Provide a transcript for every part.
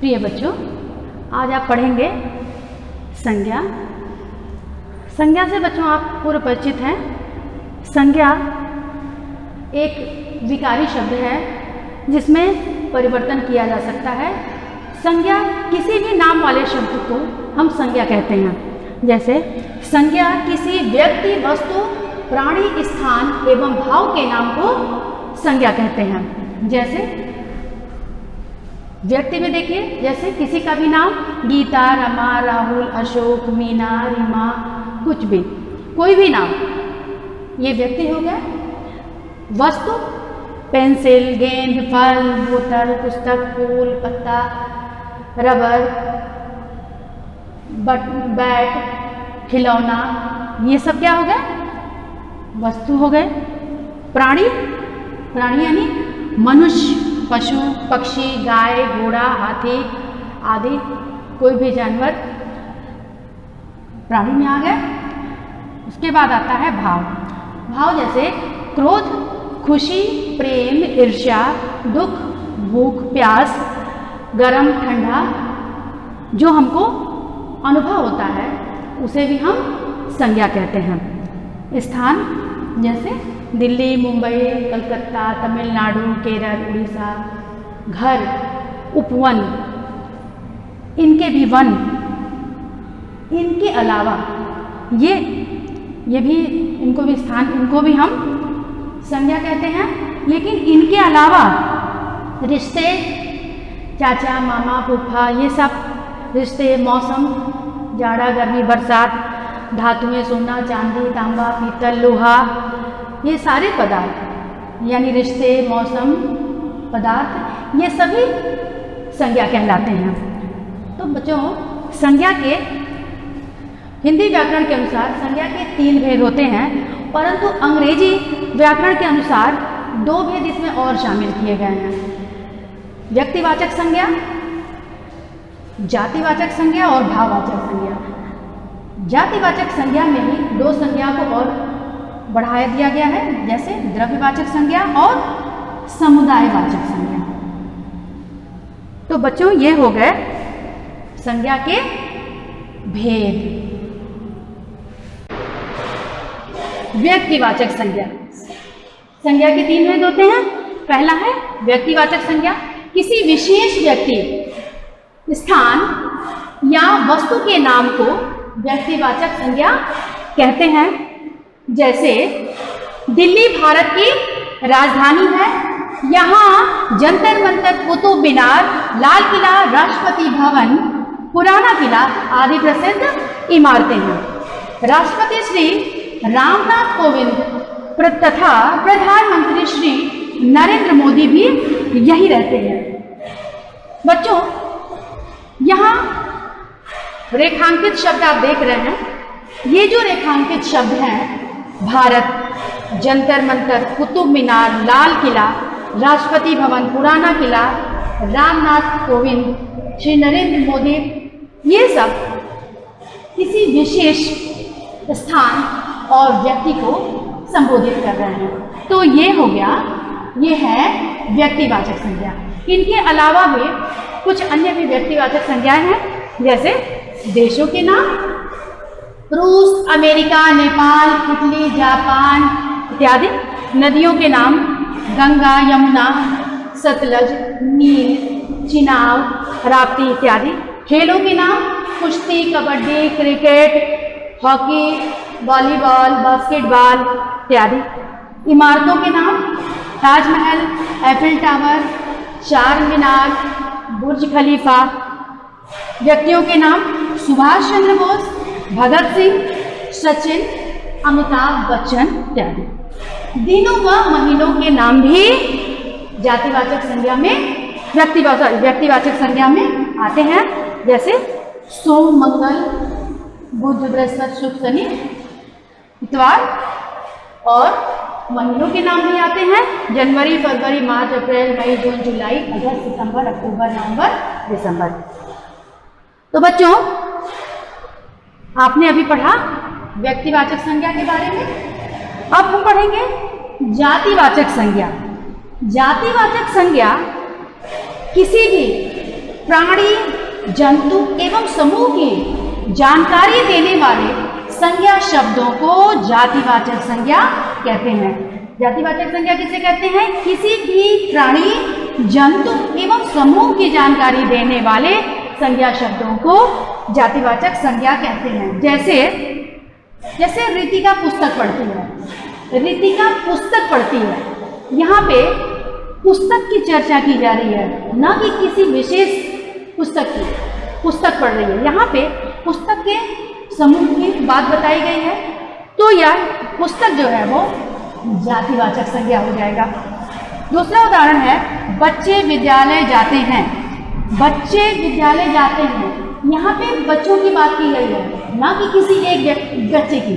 प्रिय बच्चों, आज आप पढ़ेंगे संज्ञा। संज्ञा से बच्चों आप पूर्व परिचित हैं। संज्ञा एक विकारी शब्द है जिसमें परिवर्तन किया जा सकता है। संज्ञा किसी भी नाम वाले शब्द को हम संज्ञा कहते हैं। जैसे संज्ञा किसी व्यक्ति, वस्तु, प्राणी, स्थान एवं भाव के नाम को संज्ञा कहते हैं। जैसे व्यक्ति में देखिए, जैसे किसी का भी नाम गीता, रमा, राहुल, अशोक, मीना, रीमा, कुछ भी, कोई भी नाम, ये व्यक्ति हो गया। वस्तु पेंसिल, गेंद, फल, बोतल, पुस्तक, फूल, पत्ता, रबर, बैट, खिलौना, ये सब क्या हो गए? वस्तु हो गए। प्राणी, प्राणी यानी मनुष्य, पशु, पक्षी, गाय, घोड़ा, हाथी आदि कोई भी जानवर प्राणी में आ गए। उसके बाद आता है भाव। भाव जैसे क्रोध, खुशी, प्रेम, ईर्ष्या, दुख, भूख, प्यास, गरम, ठंडा, जो हमको अनुभव होता है उसे भी हम संज्ञा कहते हैं। स्थान जैसे दिल्ली, मुंबई, कलकत्ता, तमिलनाडु, केरल, उड़ीसा। घर, उपवन, इनके भी वन, इनके अलावा ये भी, इनको भी स्थान, इनको भी हम संज्ञा कहते हैं। लेकिन इनके अलावा रिश्ते, चाचा, मामा, फूफा, ये सब रिश्ते, मौसम, जाड़ा, गर्मी, बरसात, धातुएं, सोना, चांदी, तांबा, पीतल, लोहा, ये सारे पदार्थ यानी रिश्ते, मौसम, पदार्थ, ये सभी संज्ञा कहलाते हैं। तो बच्चों, संज्ञा के हिंदी व्याकरण के अनुसार संज्ञा के 3 भेद होते हैं, परंतु अंग्रेजी व्याकरण के अनुसार 2 भेद इसमें और शामिल किए गए हैं। व्यक्तिवाचक संज्ञा, जातिवाचक संज्ञा और भाववाचक संज्ञा। जातिवाचक संज्ञा में ही 2 संज्ञा को और बढ़ाया दिया गया है, जैसे द्रव्यवाचक संज्ञा और समुदायवाचक संज्ञा। तो बच्चों, ये हो गए संज्ञा के भेद। व्यक्तिवाचक संज्ञा, संज्ञा के 3 भेद होते हैं। पहला है व्यक्तिवाचक संज्ञा, किसी विशेष व्यक्ति, स्थान या वस्तु के नाम को व्यक्तिवाचक संज्ञा कहते हैं। जैसे दिल्ली भारत की राजधानी है, यहाँ जंतर मंतर, कुतुब मीनार, लाल किला, राष्ट्रपति भवन, पुराना किला आदि प्रसिद्ध इमारतें हैं। राष्ट्रपति श्री रामनाथ कोविंद तथा प्रधानमंत्री श्री नरेंद्र मोदी भी यही रहते हैं। बच्चों, यहाँ रेखांकित शब्द आप देख रहे हैं। ये जो रेखांकित शब्द हैं, भारत, जंतर मंतर, कुतुब मीनार, लाल किला, राष्ट्रपति भवन, पुराना किला, रामनाथ कोविंद, श्री नरेंद्र मोदी, ये सब किसी विशेष स्थान और व्यक्ति को संबोधित कर रहे हैं। तो ये हो गया, ये है व्यक्तिवाचक संज्ञा। इनके अलावा भी कुछ अन्य भी व्यक्तिवाचक संज्ञाएं हैं, जैसे देशों के नाम, रूस, अमेरिका, नेपाल, इटली, जापान इत्यादि। नदियों के नाम, गंगा, यमुना, सतलज, नील, चिनाब, राप्ती इत्यादि। खेलों के नाम, कुश्ती, kabaddi, cricket, hockey, volleyball, basketball इत्यादि। इमारतों के नाम, ताजमहल, एफिल टावर, चार मीनार, बुर्ज खलीफा। व्यक्तियों के नाम, सुभाष चंद्र बोस, भगत सिंह, सचिन, अमिताभ बच्चन इत्यादि। दिनों व महीनों के नाम भी जातिवाचक संज्ञा में, व्यक्तिवाचक संज्ञा में आते हैं। जैसे सोम, मंगल, बुध, बृहस्पति, शुक्र, शनि, इतवार। और महीनों के नाम भी आते हैं, जनवरी, फरवरी, मार्च, अप्रैल, मई, जून, जुलाई, अगस्त, सितंबर, अक्टूबर, नवंबर, दिसंबर। तो बच्चों, आपने अभी पढ़ा व्यक्तिवाचक संज्ञा के बारे में। अब हम पढ़ेंगे जातिवाचक संज्ञा। जातिवाचक संज्ञा किसी भी प्राणी, जंतु एवं समूह की जानकारी देने वाले संज्ञा शब्दों को जातिवाचक संज्ञा कहते हैं। जातिवाचक संज्ञा किसे कहते हैं? किसी भी प्राणी, जंतु एवं समूह की जानकारी देने वाले संज्ञा शब्दों को जातिवाचक संज्ञा कहते हैं। जैसे रितिका पुस्तक पढ़ती है, रितिका पुस्तक पढ़ती है, यहाँ पे पुस्तक की चर्चा की जा रही है, ना कि किसी विशेष पुस्तक की। पुस्तक पढ़ रही है, यहाँ पे पुस्तक के समूह की बात बताई गई है, तो यह पुस्तक जो है वो जातिवाचक संज्ञा हो जाएगा। दूसरा उदाहरण है, बच्चे विद्यालय जाते हैं। बच्चे विद्यालय जाते हैं, यहाँ पे बच्चों की बात की गई है, ना कि किसी एक बच्चे की,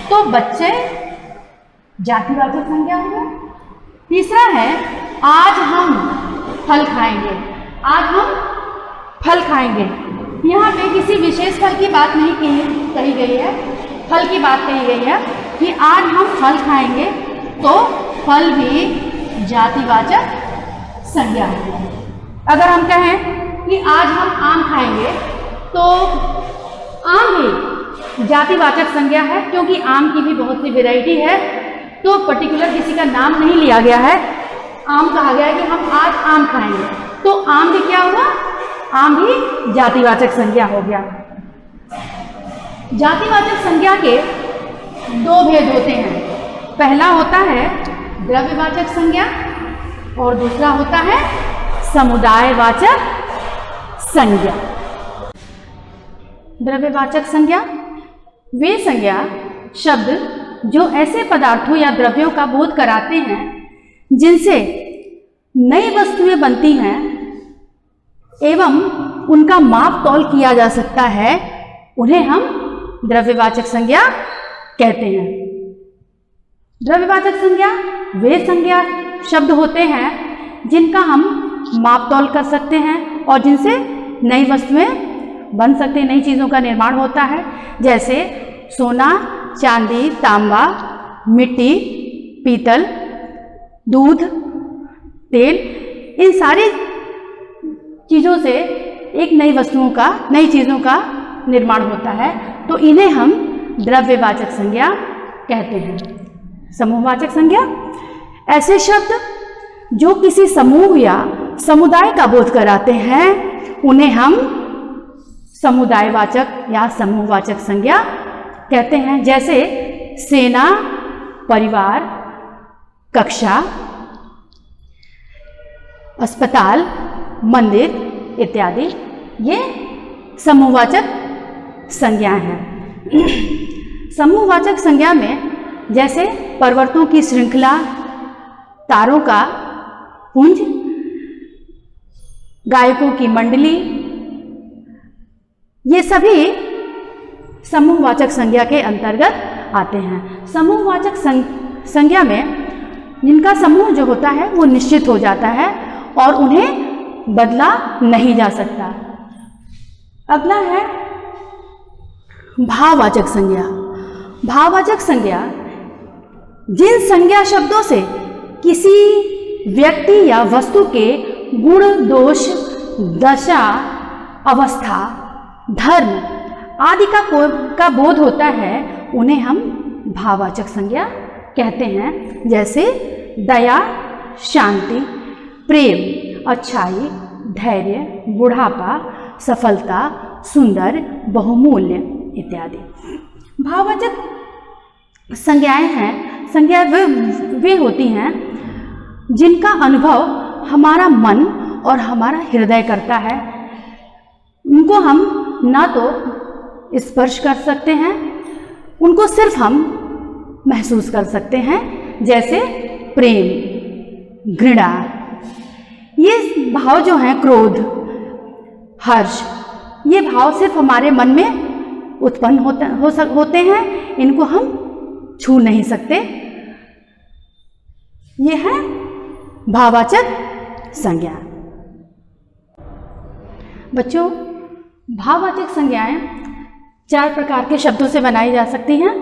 तो बच्चे जातिवाचक संज्ञा होगा। तीसरा है, आज हम फल खाएंगे। आज हम फल खाएंगे, यहाँ पे किसी विशेष फल की बात नहीं कही गई है, फल की बात कही गई है कि आज हम फल खाएंगे, तो फल भी जातिवाचक संज्ञा है। अगर हम कहें कि आज हम आम खाएंगे, तो आम भी जातिवाचक संज्ञा है, क्योंकि आम की भी बहुत सी वैरायटी है, तो पर्टिकुलर किसी का नाम नहीं लिया गया है, आम कहा गया है कि हम आज आम खाएंगे, तो आम भी क्या हुआ? आम भी जातिवाचक संज्ञा हो गया। जातिवाचक संज्ञा के दो भेद होते हैं। पहला होता है द्रव्यवाचक संज्ञा और दूसरा होता है समुदायवाचक संज्ञा। द्रव्यवाचक संज्ञा वे संज्ञा शब्द जो ऐसे पदार्थों या द्रव्यों का बोध कराते हैं जिनसे नई वस्तुएं बनती हैं एवं उनका माप तौल किया जा सकता है, उन्हें हम द्रव्यवाचक संज्ञा कहते हैं। द्रव्यवाचक संज्ञा वे संज्ञा शब्द होते हैं जिनका हम माप तौल कर सकते हैं और जिनसे नई वस्तुएं बन सकते हैं, नई चीज़ों का निर्माण होता है, जैसे सोना, चांदी, तांबा, मिट्टी, पीतल, दूध, तेल। इन सारी चीज़ों से एक नई वस्तुओं का, नई चीज़ों का निर्माण होता है, तो इन्हें हम द्रव्यवाचक संज्ञा कहते हैं। समूहवाचक संज्ञा ऐसे शब्द जो किसी समूह या समुदाय का बोध कराते हैं, उन्हें हम समुदायवाचक या समूहवाचक संज्ञा कहते हैं। जैसे सेना, परिवार, कक्षा, अस्पताल, मंदिर इत्यादि, ये समूहवाचक संज्ञाएं हैं। समूहवाचक संज्ञा में जैसे पर्वतों की श्रृंखला, तारों का पुंज, गायकों की मंडली, ये सभी समूहवाचक संज्ञा के अंतर्गत आते हैं। समूहवाचक संज्ञा में जिनका समूह जो होता है वो निश्चित हो जाता है और उन्हें बदला नहीं जा सकता। अगला है भाववाचक संज्ञा। भाववाचक संज्ञा जिन संज्ञा शब्दों से किसी व्यक्ति या वस्तु के गुण, दोष, दशा, अवस्था, धर्म आदि का बोध होता है, उन्हें हम भाववाचक संज्ञा कहते हैं। जैसे दया, शांति, प्रेम, अच्छाई, धैर्य, बुढ़ापा, सफलता, सुंदर, बहुमूल्य इत्यादि। भाववाचक संज्ञाएं हैं, संज्ञा वे होती हैं जिनका अनुभव हमारा मन और हमारा हृदय करता है। उनको हम ना तो स्पर्श कर सकते हैं, उनको सिर्फ हम महसूस कर सकते हैं। जैसे प्रेम, घृणा, ये भाव जो हैं, क्रोध, हर्ष, ये भाव सिर्फ हमारे मन में उत्पन्न होते हैं, इनको हम छू नहीं सकते। ये है भाववाचक संज्ञा। बच्चों, भाववाचक संज्ञाएं 4 प्रकार के शब्दों से बनाई जा सकती हैं।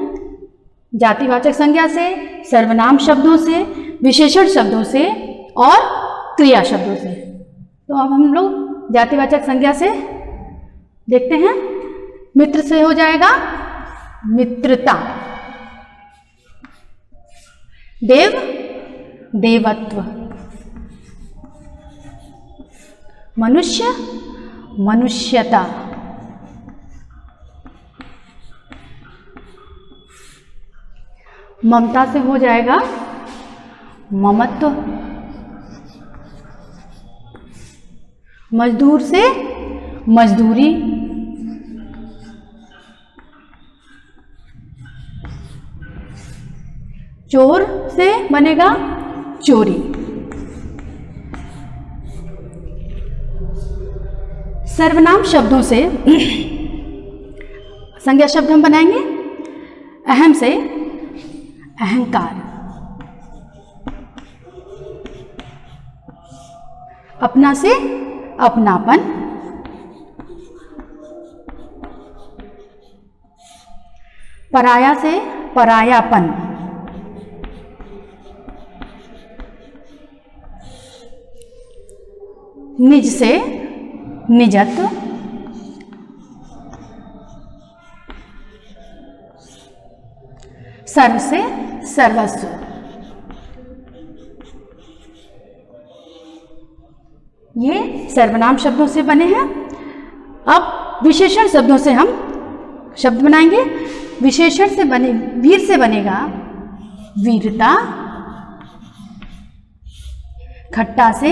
जातिवाचक संज्ञा से, सर्वनाम शब्दों से, विशेषण शब्दों से और क्रिया शब्दों से। तो अब हम लोग जातिवाचक संज्ञा से देखते हैं। मित्र से हो जाएगा मित्रता, देव देवत्व, मनुष्य मनुष्यता, ममता से हो जाएगा ममत्व, मजदूर से मजदूरी, चोर से बनेगा चोरी, सर्वनाम शब्दों से संज्ञा शब्द हम बनाएंगे। अहम से अहंकार, अपना से अपनापन, पराया से परायापन, निज से निजत्व, सर्व से सर्वस्व। ये सर्वनाम शब्दों से बने हैं। अब विशेषण शब्दों से हम शब्द बनाएंगे। विशेषण से बने, वीर से बनेगा वीरता, खट्टा से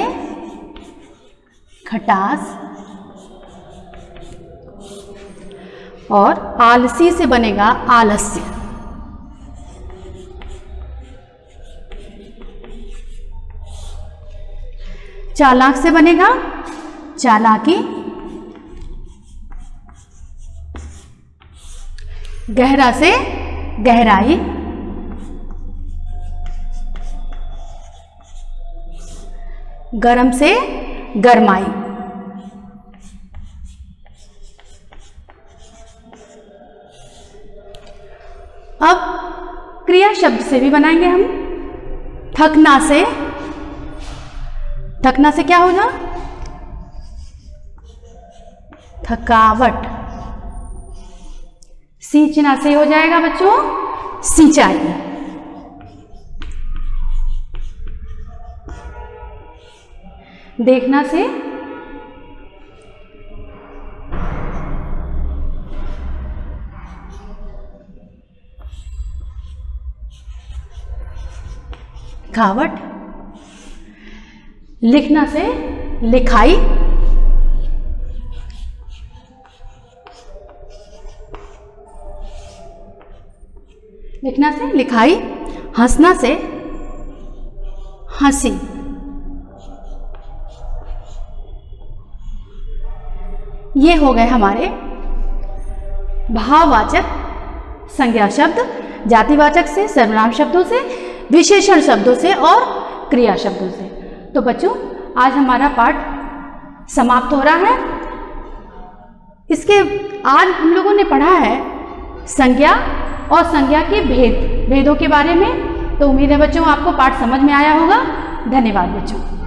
खटास, और आलसी से बनेगा आलस्य। चालाक से बनेगा चालाकी, गहरा से गहराई, गरम से गरमाई। अब क्रिया शब्द से भी बनाएंगे हम। थकना से, थकना से क्या होगा? थकावट। सींचना से हो जाएगा बच्चों सिंचाई। देखना से खावट। लिखना से लिखाई। लिखना से लिखाई। हंसना से हंसी। ये हो गए हमारे भाववाचक संज्ञा शब्द, जातिवाचक से, सर्वनाम शब्दों से, विशेषण शब्दों से और क्रिया शब्दों से। तो बच्चों आज हमारा पाठ समाप्त हो रहा है। इसके आज हम लोगों ने पढ़ा है संज्ञा और संज्ञा के भेदों के बारे में। तो उम्मीद है बच्चों आपको पाठ समझ में आया होगा। धन्यवाद बच्चों।